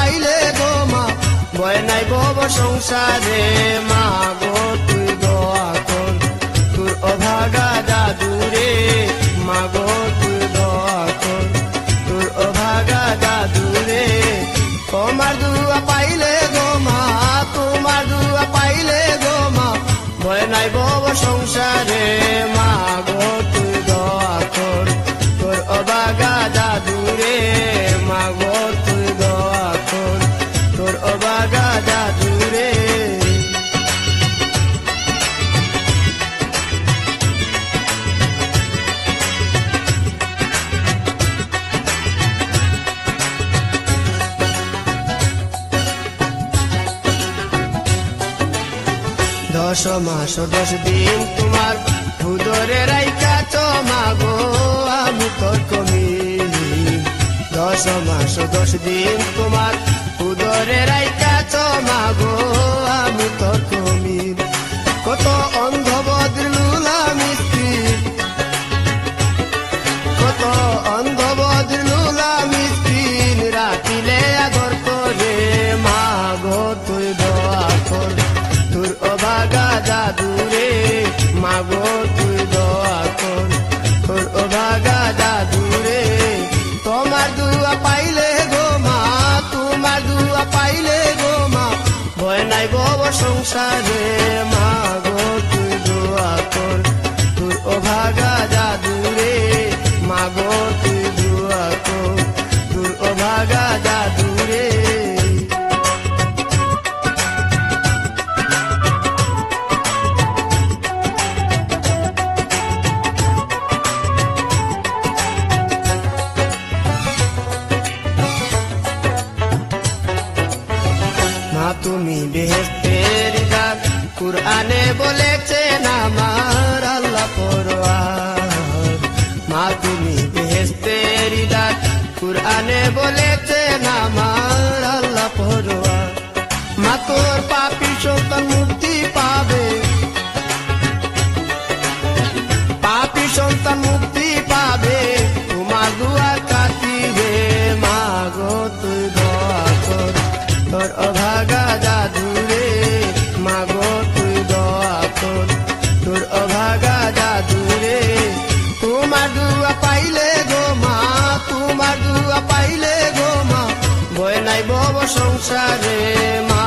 পাইলে গো মা ভয় নাই বব সংসারে মা গো তুই দোয়া কর তোর অভাগা দাদুরে মা গো তুই দোয়া কর তোর অভাগা দাদুরে তোমার দুয়া পাইলে গো মা তোমার দুয়া পাইলে গো মা ভয় নাই বব সংসারে মা গো তুই দোয়া কর তোর অভাগা দাদুরে মা গো তুই দোয়া কর তোর অভাগা দাদুরে দশ মাস 10 দিন তোমার উদরে রাইকা মাগো আমি তোর কমি 10 মাস 10 দিন তোমার উদরে রাইকা মাগো আমি তোর কমি কত অন্ধ বদলুলা মিস্ত্রি কত অন্ধ বদলুলা মিস্ত্রি রাতিলে আগর করে মাগো তুই দোয়া কর তোর অভাগা দাদুরে মাগো তুই দোয়া কর তোর অভাগা দাদুরে তোমার দুয়া পাইলে গো মা তোমার দুয়া পাইলে গো মা ভয় নাই বব সংসারে মাগো তুই দোয়া কর তোর অভাগা দাদুরে মাগো তুই দোয়া কর তোর অভাগা দাদুরে তুমি বেহেশতের দান কুরআনে বলেছেন আমার আল্লাহ পরওয়ার মা তুমি বেহেশতের দান কুরআনে বলেছেন আমার আল্লাহ পরওয়ার মা তোর পাপী সন্তান মুক্তি পাবে পাপী সন্তান মুক্তি পাবে তোমার দুয়ার কাটিবে মা গো তুই দোয়া কর তোর অভাগা দাদুরে মাগো তুই দোয়া কর তোর অভাগা দাদুরে তোমার দুয়া পাইলে গো মা তোমার দুয়া পাইলে গো মা ভয় নাই বব সংসারে মা